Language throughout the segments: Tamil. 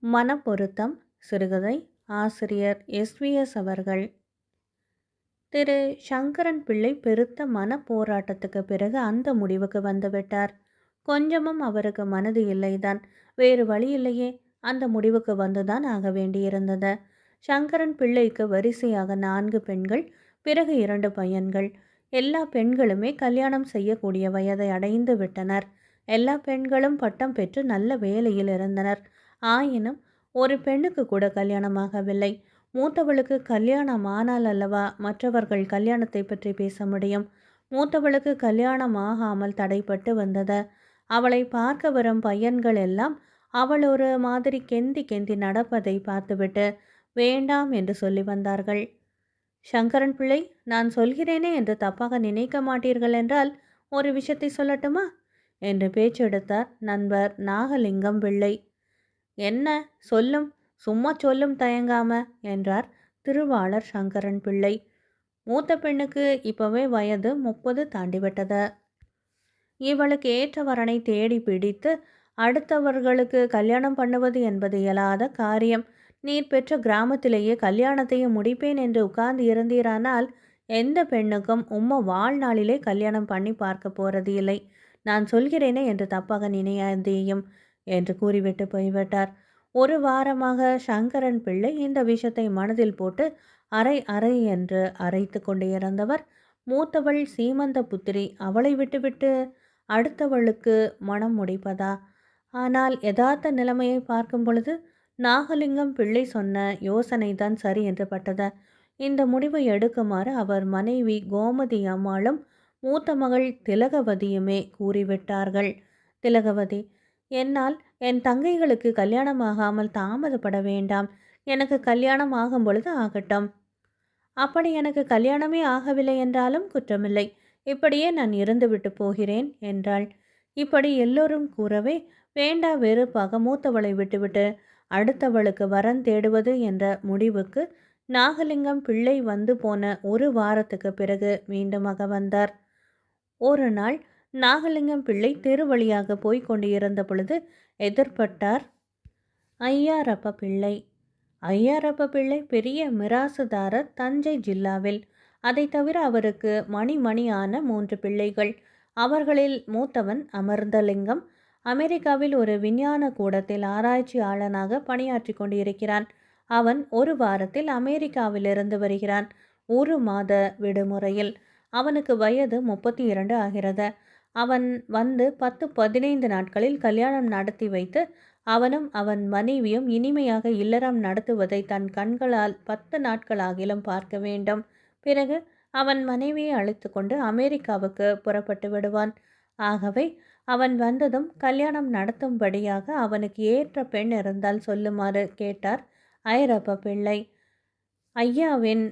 மனப்பொருத்தம் சிறுகதை. ஆசிரியர் எஸ்விஎஸ் அவர்கள். திரு சங்கரன் பிள்ளை பெருத்த மன போராட்டத்துக்கு பிறகு அந்த முடிவுக்கு வந்துவிட்டார். கொஞ்சமும் அவருக்கு மனது இல்லைதான். வேறு வழி இல்லையே. அந்த முடிவுக்கு வந்துதான் ஆக வேண்டியிருந்தது. சங்கரன் பிள்ளைக்கு வரிசையாக 4 பெண்கள், பிறகு 2 பையன்கள். எல்லா பெண்களுமே கல்யாணம் செய்யக்கூடிய வயதை அடைந்து விட்டனர். எல்லா பெண்களும் பட்டம் பெற்று நல்ல வேலையில் இருந்தனர். ஆயினும் ஒரு பெண்ணுக்கு கூட கல்யாணமாகவில்லை. மூத்தவளுக்கு கல்யாணம் ஆனால் அல்லவா மற்றவர்கள் கல்யாணத்தை பற்றி பேச முடியும். மூத்தவளுக்கு கல்யாணம் ஆகாமல் தடைப்பட்டு வந்தது. அவளை பார்க்க வரும் பையன்கள் எல்லாம் அவள் ஒரு மாதிரி கெந்தி கெந்தி நடப்பதை பார்த்துவிட்டு வேண்டாம் என்று சொல்லி வந்தார்கள். சங்கரன் பிள்ளை, நான் சொல்கிறேனே என்று தப்பாக நினைக்க மாட்டீர்கள் என்றால் ஒரு விஷயத்தை சொல்லட்டுமா என்று பேச்செடுத்தார் நண்பர் நாகலிங்கம் பிள்ளை. என்ன சொல்லும், சும்மா சொல்லும் தயங்காம என்றார் திருவாளர் சங்கரன் பிள்ளை. மூத்த பெண்ணுக்கு இப்பவே வயது 30 தாண்டிவிட்டது. இவளுக்கு ஏற்றவரனை தேடி பிடித்து அடுத்தவர்களுக்கு கல்யாணம் பண்ணுவது என்பது இயலாத காரியம். நீர் பெற்ற கிராமத்திலேயே கல்யாணத்தையும் முடிப்பேன் என்று உட்கார்ந்து இருந்தீரானால் எந்த பெண்ணுக்கும் வாழ்நாளிலே கல்யாணம் பண்ணி பார்க்க போறது இல்லை. நான் சொல்கிறேனே என்று தப்பாக நினையாதேயும் என்று கூறிவிட்டு போய்விட்டார். ஒரு வாரமாக சங்கரன் பிள்ளை இந்த விஷயத்தை மனதில் போட்டு அரை அரை என்று அரைத்து கொண்டு இருந்தவர். மூத்தவள் சீமந்த புத்திரி, அவளை விட்டுவிட்டு அடுத்தவளுக்கு மனம் முடிப்பதா? ஆனால் யதார்த்த நிலைமையை பார்க்கும் பொழுது நாகலிங்கம் பிள்ளை சொன்ன யோசனைதான் சரி என்று பட்டது. இந்த முடிவை எடுக்குமாறு அவர் மனைவி கோமதி அம்மாளும் மூத்த மகள் திலகவதியுமே கூறிவிட்டார்கள். திலகவதி, என்னால் என் தங்கைகளுக்கு கல்யாணமாகாமல் தாமதப்பட வேண்டாம். எனக்கு கல்யாணம் ஆகும் பொழுது ஆகட்டும். அப்படி எனக்கு கல்யாணமே ஆகவில்லை என்றாலும் குற்றமில்லை. இப்படியே நான் இருந்துவிட்டு போகிறேன் என்றாள். இப்படி எல்லோரும் கூறவே வேண்டா வெறுப்பாக மூத்தவளை விட்டுவிட்டு அடுத்தவளுக்கு வரன் தேடுவது என்ற முடிவுக்கு நாகலிங்கம் பிள்ளை வந்து போன ஒரு வாரத்துக்கு பிறகு மீண்டுமாக வந்தார். ஒரு நாள் நாகலிங்கம் பிள்ளை தெரு வழியாக போய்க் கொண்டு இருந்த பொழுது எதிர்பட்டார் ஐயாரப்ப பிள்ளை. ஐயாரப்ப பிள்ளை பெரிய மிராசுதாரர் தஞ்சை ஜில்லாவில். அதை தவிர அவருக்கு மணியான 3 பிள்ளைகள். அவர்களில் மூத்தவன் அமிர்தலிங்கம் அமெரிக்காவில் ஒரு விஞ்ஞான கூடத்தில் ஆராய்ச்சியாளனாக பணியாற்றி கொண்டிருக்கிறான். அவன் ஒரு வாரத்தில் அமெரிக்காவிலிருந்து வருகிறான். 1 மாத விடுமுறையில். அவனுக்கு வயது 32 ஆகிறது. அவன் வந்து 10-15 நாட்களில் கல்யாணம் நடத்தி வைத்து அவனும் அவன் மனைவியும் இனிமையாக இல்லறம் நடத்துவதை தன் கண்களால் 10 நாட்களாகிலும் பார்க்க வேண்டும். பிறகு அவன் மனைவியை அழைத்து கொண்டு அமெரிக்காவுக்கு புறப்பட்டு விடுவான். ஆகவே அவன் வந்ததும் கல்யாணம் நடத்தும்படியாக அவனுக்கு ஏற்ற பெண் இருந்தால் சொல்லுமாறு கேட்டார் ஐயரப்ப பிள்ளை. ஐயாவின்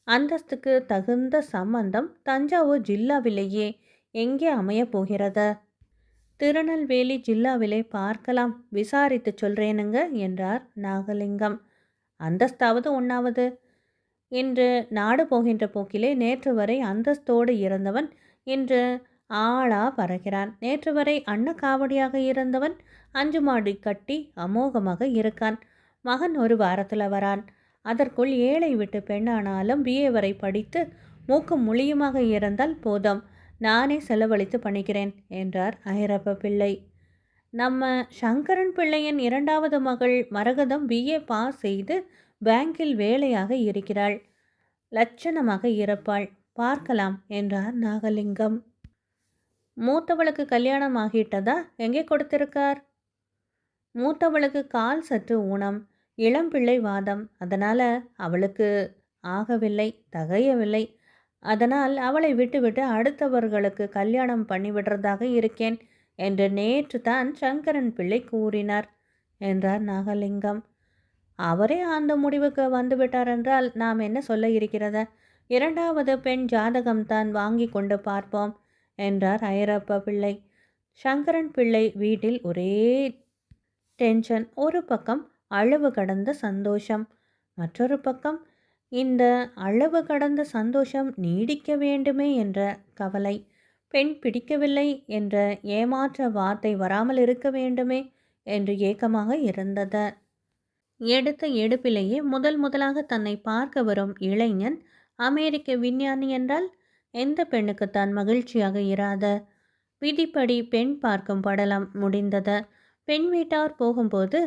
அந்தஸ்துக்கு தகுந்த சம்பந்தம் தஞ்சாவூர் ஜில்லாவிலேயே எங்கே அமையப் போகிறது? திருநெல்வேலி ஜில்லாவிலே பார்க்கலாம், விசாரித்து சொல்றேனுங்க என்றார் நாகலிங்கம். அந்தஸ்தாவது ஒன்றாவது. இன்று நாடு போகின்ற போக்கிலே நேற்று வரை அந்தஸ்தோடு இருந்தவன் இன்று ஆளா பறக்கிறான். நேற்று வரை அன்னக்காவடியாக இருந்தவன் 5 மாடி கட்டி அமோகமாக இருக்கான். மகன் ஒரு வாரத்தில் வரான். அதற்குள் ஏழை விட்டு பெண்ணானாலும் BA வரை படித்து மூக்கும் முழியுமாக இருந்தால் போதும், நானே செலவழித்து பண்ணிக்கிறேன் என்றார் ஐயரப்ப பிள்ளை. நம்ம சங்கரன் பிள்ளையின் 2வது மகள் மரகதம் BA பாஸ் செய்து பேங்கில் வேலையாக இருக்கிறாள். லட்சணமாக இருப்பாள், பார்க்கலாம் என்றார் நாகலிங்கம். மூத்தவளுக்கு கல்யாணம் ஆகிட்டதா? எங்கே கொடுத்திருக்கார்? மூத்தவளுக்கு கால் சற்று ஊனம், இளம்பிள்ளை வாதம். அதனால் அவளுக்கு ஆகவில்லை, தகையவில்லை. அதனால் அவளை விட்டுவிட்டு அடுத்தவர்களுக்கு கல்யாணம் பண்ணிவிடுறதாக இருக்கேன் என்று நேற்று தான் சங்கரன் பிள்ளை கூறினார் என்றார் நாகலிங்கம். அவரே அந்த முடிவுக்கு வந்துவிட்டார் என்றால் நாம் என்ன சொல்ல இருக்கிறத? 2வது பெண் ஜாதகம்தான் வாங்கி கொண்டு பார்ப்போம் என்றார் ஐயரப்ப பிள்ளை. சங்கரன் பிள்ளை வீட்டில் ஒரே டென்ஷன். ஒரு பக்கம் அளவு கடந்த சந்தோஷம், மற்றொரு பக்கம் இந்த அளவு கடந்த சந்தோஷம் நீடிக்க வேண்டுமே என்ற கவலை. பெண் பிடிக்கவில்லை என்ற ஏமாற்ற வார்த்தை வராமல் இருக்க வேண்டுமே என்று ஏக்கமாக இருந்தது. எடுத்த எடுப்பிலேயே முதலாக தன்னை பார்க்க வரும் இளைஞன் அமெரிக்க விஞ்ஞானி என்றால் எந்த பெண்ணுக்குத்தான் மகிழ்ச்சியாக இராது? விதிப்படி பெண் பார்க்கும் படலம் முடிந்தது. பெண் வீட்டார் போகும்போது,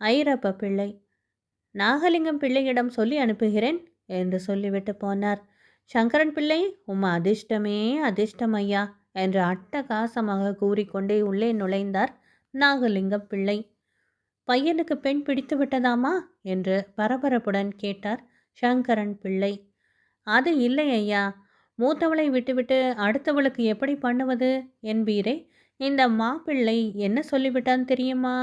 ஐரப்ப பிள்ளை, நாகலிங்கம் பிள்ளையிடம் சொல்லி அனுப்புகிறேன் என்று சொல்லிவிட்டு போனார். சங்கரன் பிள்ளை, உம்மா அதிர்ஷ்டமே அதிர்ஷ்டம் ஐயா என்று அட்டகாசமாக கூறிக்கொண்டே உள்ளே நுழைந்தார் நாகலிங்கம் பிள்ளை. பையனுக்கு பெண் பிடித்து விட்டதாமா என்று பரபரப்புடன் கேட்டார் சங்கரன் பிள்ளை. அது இல்லை ஐயா, மூத்தவளை விட்டுவிட்டு அடுத்தவளுக்கு எப்படி பண்ணுவது என்பீரே. இந்த மாப்பிள்ளை என்ன சொல்லிவிட்டான் தெரியுமா?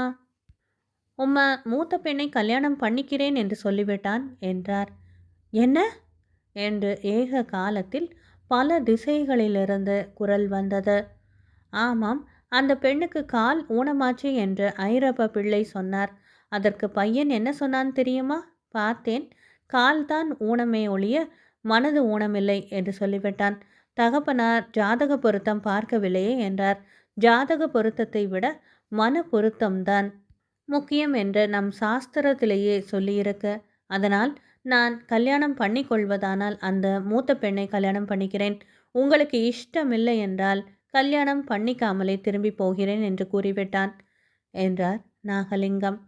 உம்மா மூத்த பெண்ணை கல்யாணம் பண்ணிக்கிறேன் என்று சொல்லிவிட்டான் என்றார். என்ன என்று ஏக காலத்தில் பல திசைகளிலிருந்து குரல் வந்தது. ஆமாம், அந்த பெண்ணுக்கு கால் ஊனமாச்சு என்று ஐரப்ப பிள்ளை சொன்னார். அதற்கு பையன் என்ன சொன்னான் தெரியுமா? பார்த்தேன், கால்தான் ஊனமே ஒழிய மனது ஊனமில்லை என்று சொல்லிவிட்டான். தகப்பனார் ஜாதக பொருத்தம் பார்க்கவில்லையே என்றார். ஜாதக பொருத்தத்தை விட மன பொருத்தம்தான் முக்கியம் என்று நம் சாஸ்திரத்திலேயே சொல்லியிருக்கு. அதனால் நான் கல்யாணம் பண்ணி கொள்வதானால் அந்த மூத்த பெண்ணை கல்யாணம் பண்ணிக்கிறேன். உங்களுக்கு இஷ்டமில்லை என்றால் கல்யாணம் பண்ணிக்காமலே திரும்பி போகிறேன் என்று கூறிவிட்டான் என்றார் நாகலிங்கம்.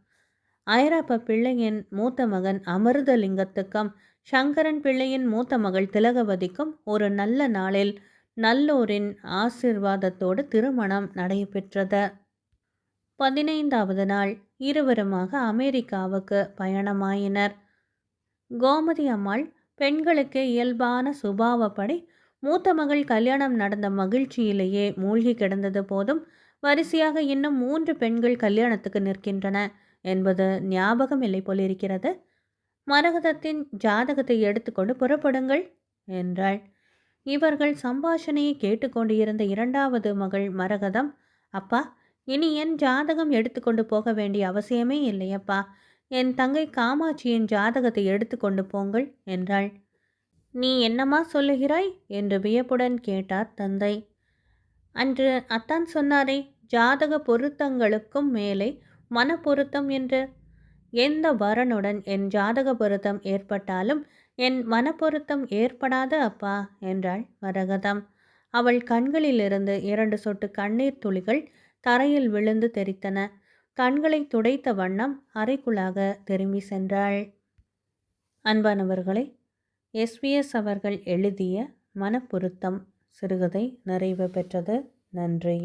ஐரப்ப பிள்ளையின் மூத்த மகன் அமிர்தலிங்கத்துக்கும் சங்கரன் பிள்ளையின் மூத்த மகள் திலகவதிக்கும் ஒரு நல்ல நாளில் நல்லோரின் ஆசிர்வாதத்தோடு திருமணம் நடைபெற்றது. 15வது நாள் இருவருமாக அமெரிக்காவுக்கு பயணமாயினர். கோமதி அம்மாள் பெண்களுக்கு இயல்பான சுபாவப்படி மூத்த மகள் கல்யாணம் நடந்த மகிழ்ச்சியிலேயே மூழ்கி கிடந்தது போதும் வரிசையாக இன்னும் 3 பெண்கள் கல்யாணத்துக்கு நிற்கின்றன என்பது ஞாபகம் இல்லை போலிருக்கிறது. மரகதத்தின் ஜாதகத்தை எடுத்துக்கொண்டு புறப்படுங்கள் என்றாள். இவர்கள் சம்பாஷணையை கேட்டுக்கொண்டிருந்த 2வது மகள் மரகதம், அப்பா, இனி என் ஜாதகம் எடுத்துக்கொண்டு போக வேண்டிய அவசியமே இல்லையப்பா, என் தங்கை காமாட்சியின் ஜாதகத்தை எடுத்துக்கொண்டு போங்கள் என்றாள். நீ என்னம்மா சொல்லுகிறாய் என்று வியப்புடன் கேட்டார் தந்தை. அன்று அத்தான் சொன்னாரே, ஜாதக பொருத்தங்களுக்கும் மேலே மன பொருத்தம் என்று. எந்த வரனுடன் என் ஜாதக பொருத்தம் ஏற்பட்டாலும் என் மனப்பொருத்தம் ஏற்படாது அப்பா என்றாள் மரகதம். அவள் கண்களிலிருந்து 2 சொட்டு கண்ணீர் துளிகள் தரையில் விழுந்து தெரித்தன. கண்களை துடைத்த வண்ணம் அறைக்குள்ளாக திரும்பி சென்றாள். அன்பானவர்களே, எஸ்விஎஸ் அவர்கள் எழுதிய மனப்பொருத்தம் சிறுகதை நிறைவு பெற்றது. நன்றி.